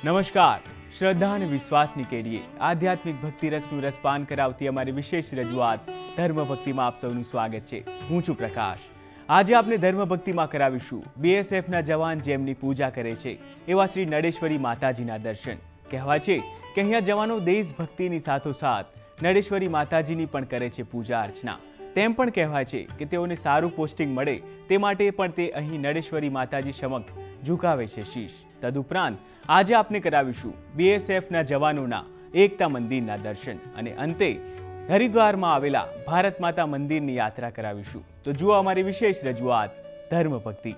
નમસ્કાર. શ્રદ્ધા અને વિશ્વાસની કેડીએ આધ્યાત્મિક ભક્તિ રસનું રસપાન કરાવતી અમારી વિશેષ રજૂઆત ધર્મ ભક્તિમાં આપ સૌનું સ્વાગત છે. હું છું પ્રકાશ. આજે આપણે ધર્મ ભક્તિમાં કરાવીશું બીએસએફના જવાન જેમની પૂજા કરે છે એવા શ્રી નડેશ્વરી માતાજીના દર્શન. કહેવાય છે કે અહીંયા જવાનો દેશભક્તિની સાથોસાથ નડેશ્વરી માતાજીની પણ કરે છે પૂજા અર્ચના. તેમ પણ કહેવાય છે કે તેઓને સારું પોસ્ટિંગ મળે તે માટે પણ તે અહીં નડેશ્વરી માતાજી સમક્ષ ઝુકાવે છે શીશ. તદુપરાંત આજે આપણે કરાવીશું બીએસએફના જવાનોના એકતા મંદિરના દર્શન અને અંતે હરિદ્વારમાં આવેલા ભારત માતા મંદિરની યાત્રા કરાવીશું. તો જુઓ અમારી વિશેષ રજૂઆત ધર્મ ભક્તિ.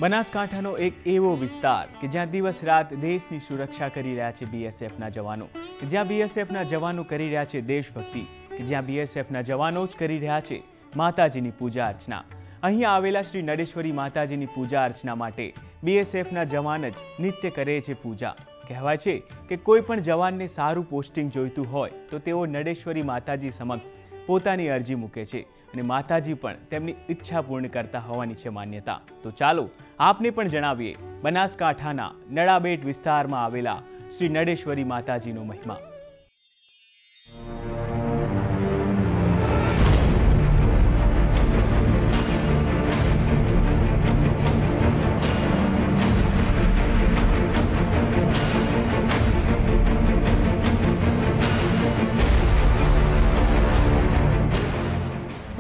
બનાસકાંઠાનો એક એવો વિસ્તાર કે જ્યાં દિવસ રાત દેશની સુરક્ષા કરી રહ્યા છે બીએસએફના જવાનો, કે જ્યાં બીએસએફના જવાનો કરી રહ્યા છે દેશભક્તિ, કે જ્યાં બીએસએફના જવાનો જ કરી રહ્યા છે માતાજીની પૂજા અર્ચના. અહીં આવેલા શ્રી નડેશ્વરી માતાજીની પૂજા અર્ચના માટે બીએસએફના જવાન જ નિત્ય કરે છે પૂજા. કહેવાય છે કે કોઈ પણ જવાનને સારું પોસ્ટિંગ જોઈતું હોય તો તેઓ નડેશ્વરી માતાજી સમક્ષ પોતાની અરજી મૂકે છે અને માતાજી પણ તેમની ઈચ્છા પૂર્ણ કરતા હોવાની છે માન્યતા. તો ચાલો આપને પણ જણાવીએ બનાસકાંઠાના નડાબેટ વિસ્તારમાં આવેલા શ્રી નડેશ્વરી માતાજીનો મહિમા.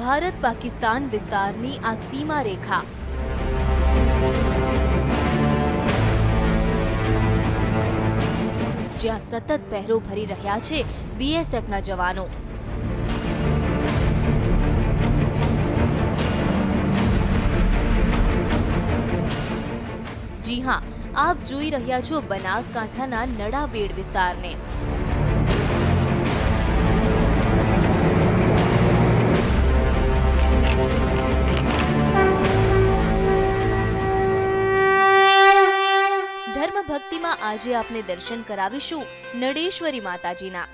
ભારત પાકિસ્તાન વિસ્તારની આ સીમા રેખા જ્યાં સતત પહેરો ભરી રહ્યા છે બીએસએફના જવાનો. જી હા, આપ જોઈ રહ્યા છો બનાસકાંઠાના નડાબેડ વિસ્તારને. ભક્તિમાં આજે આપને દર્શન કરાવીશું નડેશ્વરી માતાજીના.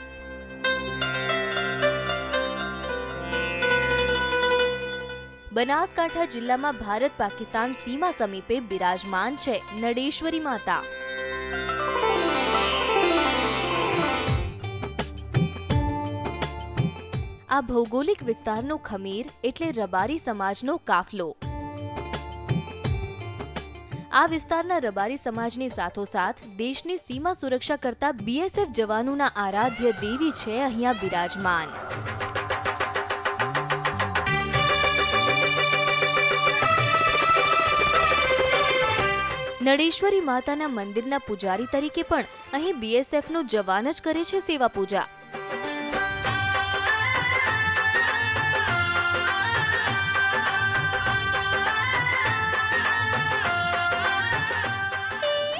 બનાસકાંઠા જિલ્લામાં ભારત પાકિસ્તાન સીમા સમીપે બિરાજમાન છે નડેશ્વરી માતા. આ ભૌગોલિક વિસ્તારનો ખમીર એટલે રબારી સમાજનો કાફલો. આ વિસ્તારના રબારી સમાજની સાથોસાથ દેશની સીમા સુરક્ષા કરતા બીએસએફ જવાનોના આરાધ્ય દેવી છે અહીંયા બિરાજમાન. નડેશ્વરી માતાના મંદિરના પૂજારી તરીકે પણ અહીં બીએસએફનો જવાન જ કરે છે સેવા પૂજા.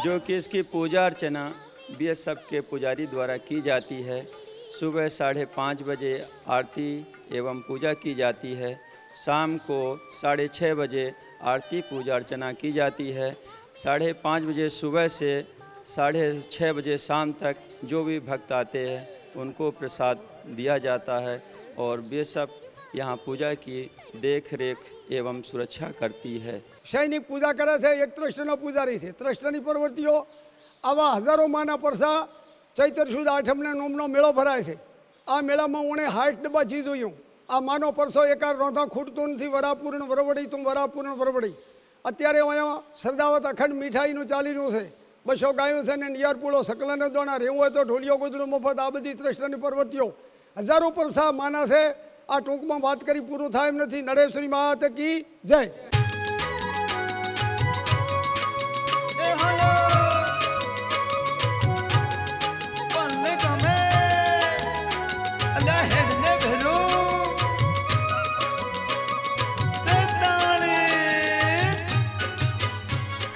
जो कि इसकी पूजा अर्चना बीएसएफ के पुजारी द्वारा की जाती है. सुबह 5:30 बजे आरती एवं पूजा की जाती है. शाम को 6:30 बजे आरती पूजा अर्चना की जाती है. 5:30 बजे सुबह से 6:30 बजे शाम तक जो भी भक्त आते हैं उनको प्रसाद दिया जाता है और बीएसएफ यहाँ पूजा की देख रेख एवं सुरक्षा करती है. સૈનિક પૂજા કરે છે, એક ત્રષ્ટનો પૂજારી છે. ત્રષ્ટની પ્રવૃત્તિઓ આવા હજારો માના પરસા ચૈત્ર સુદ આઠમને નોમનો મેળો ભરાય છે. આ મેળામાં ઉણે 60 ડબ્બા જી જોયું. આ માનો પરસો એકાર રોંધા ખૂટતું નથી. વરાપૂર્ણ વરવડી તું વરાપૂર્ણ વરવડી. અત્યારે અહીંયા સરદાવત અખંડ મીઠાઈનું ચાલી રહ્યું છે. 200 ગાયો છે ને નિયારપુળો સકલાનો દોણા રહેવું હોય તો ઢોલિયો ગોદડું મફત. આ બધી ત્રષ્ટની પ્રવૃત્તિઓ હજારો પરસા માના છે. આ ટૂંકમાં વાત કરી પૂરું થાય એમ નથી. નડેશ્વરી માતા કી જય.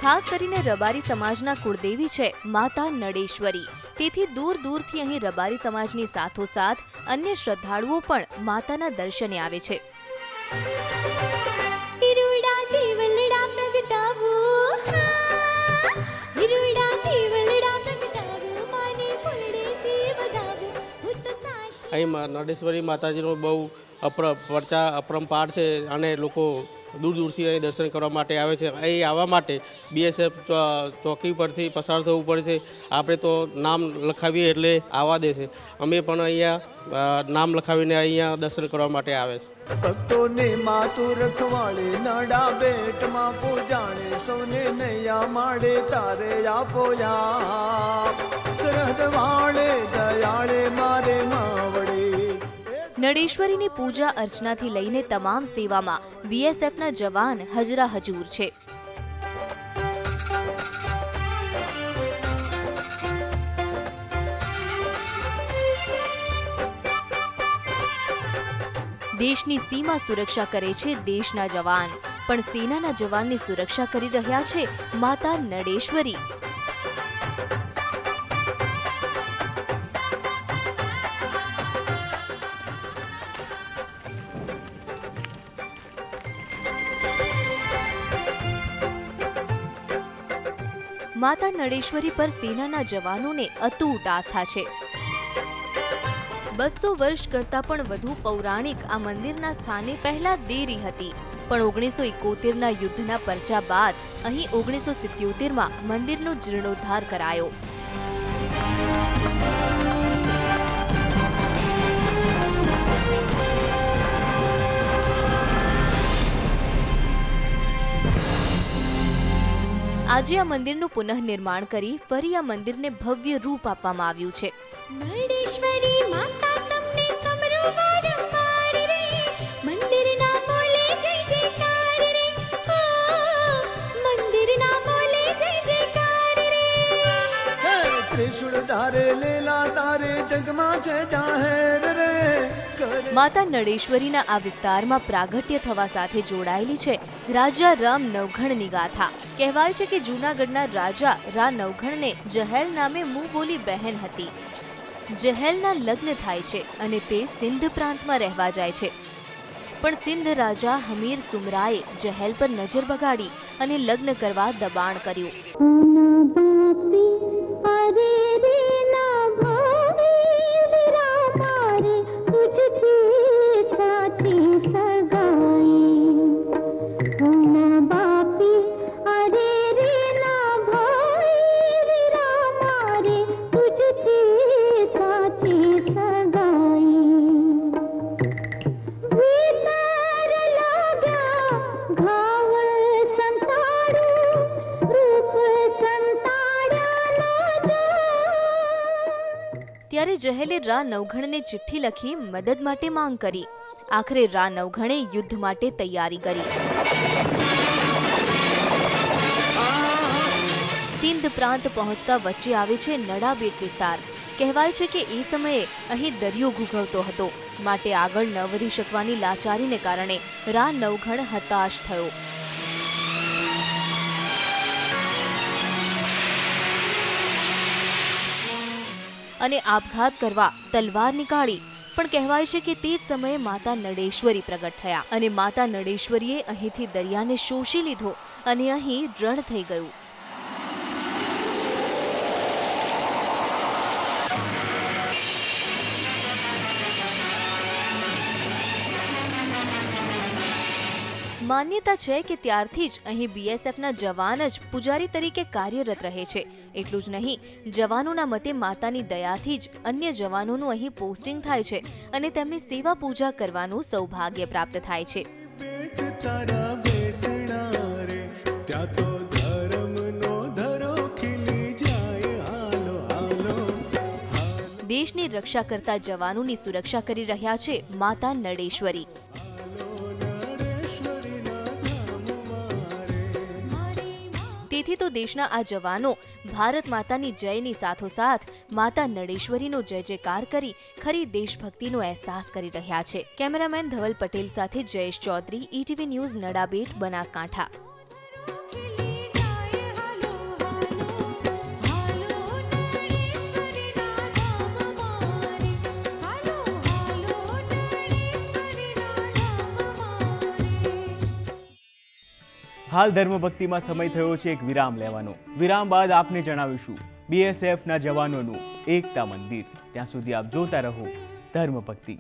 ખાસ કરીને રબારી સમાજના કુળદેવી છે માતા નડેશ્વરી. તેથી દૂર દૂરથી અહીં રબારી સમાજની સાથોસાથ અન્ય શ્રદ્ધાળુઓ પણ માતાના દર્શને આવે છે. અહીં નડેશ્વરી માતાજીનું બહુ અપરંપાર છે અને લોકો દૂર દૂરથી અહીં દર્શન કરવા માટે આવે છે। અહીં આવવા માટે BSF ચોકી પરથી પસાર થવું પડે છે। આપણે તો નામ લખાવીએ એટલે આવવા દે છે। અમે પણ અહીંયા નામ લખાવીને અહીંયા દર્શન કરવા માટે આવે છે। ભક્તોને માતું રખવાળે નડા બેટમાં પૂજાણે સૌને નૈયા માડે તારે આપો સરહદ વાળે દયાળે મારે માવડે। નડેશ્વરીની પૂજા અર્ચનાથી લઈને તમામ સેવામાં BSFના જવાન હજરા હજૂર છે। દેશની સીમા સુરક્ષા કરે છે દેશના જવાન, પણ સેનાના જવાનની સુરક્ષા કરી રહ્યા છે માતા નડેશ્વરી। માતા નડેશ્વરી પર સેનાના જવાનોને અતૂટ આસ્થા છે। 200 વર્ષ કરતા પણ વધુ પૌરાણિક આ મંદિરના સ્થાને પહેલા દેરી હતી, પણ 1971ના યુદ્ધના પરચા બાદ અહીં 1977માં મંદિરનો જીર્ણોદ્ધાર કરાયો। આજે આ મંદિરનું પુનઃનિર્માણ કરી ફરી આ મંદિરને ભવ્ય રૂપ આપવામાં આવ્યું છે। નડેશ્વરી માતા તમને સમરો વારંવાર રે, મંદિરના મોલે જય જયકાર રે, મંદિરના મોલે જય જયકાર રે। ત્રિશુળ તારે લેલા તારે જગમાં છે જાહેર રે। માતા નડેશ્વરીના આ વિસ્તારમાં પ્રાગટ્ય થવા સાથે જોડાયેલી છે રાજા રામ નવઘણની ગાથા। કહેવાય છે કે જૂનાગઢના રાજા રા નવઘણને જહેલ નામે મુંહ બોલી બહેન હતી। જહેલના લગ્ન થાય છે અને તે સિંધ પ્રાંતમાં રહેવા જાય છે, પણ સિંધ રાજા હમીર સુમરાએ જહેલ પર નજર બગાડી અને લગ્ન કરવા દબાણ કર્યું। ત્યારે જહેલે રા નવઘણને ચિઠ્ઠી લખી મદદ માટે માંગ કરી। આખરે રા નવઘણે યુદ્ધ માટે તૈયારી કરી। સિંધ પ્રાંત પહોંચતા વચ્ચે આવે છે નડાબેટ વિસ્તાર। કહેવાય છે કે એ સમયે અહીં દરિયો ઘૂઘવતો હતો, માટે આગળ ન વધી શકવાની લાચારીને કારણે રા નવઘણ હતાશ થયો। અને આપઘાત કરવા તલવાર નીકાળી, પણ કહેવાય છે કે તે જ સમયે માતા નડેશ્વરી પ્રગટ થયા અને માતા નડેશ્વરીએ અહીંથી દરિયાને શોષી લીધો અને અહીં રણ થઈ ગયું। માન્યતા છે કે ત્યારથી જ અહીં BSFના જવાન જ પૂજારી તરીકે કાર્યરત રહે છે। એટલું જ નહીં, જવાનોના મતે માતાની દયાથી જ અન્ય જવાનોનું અહીં પોસ્ટિંગ થાય છે અને તેમની સેવા પૂજા કરવાનું સૌભાગ્ય પ્રાપ્ત થાય છે। દેશની રક્ષા કરતા જવાનોની સુરક્ષા કરી રહ્યા છે માતા નડેશ્વરી। તેથી તો દેશના આ જવાનો ભારત માતાની જયની સાથોસાથ માતા નડેશ્વરીનો જય જયકાર કરી ખરી દેશભક્તિનો અહેસાસ કરી રહ્યા છે। કેમેરામેન ધવલ પટેલ સાથે જયેશ ચૌધરી, ETV ન્યૂઝ, નડાબેટ, બનાસકાંઠા। હાલ ધર્મભક્તિમાં સમય થયો છે એક વિરામ લેવાનો। વિરામ બાદ આપને જણાવીશું BSFના જવાનોનું એકતા મંદિર। ત્યાં સુધી આપ જોતા રહો ધર્મભક્તિ।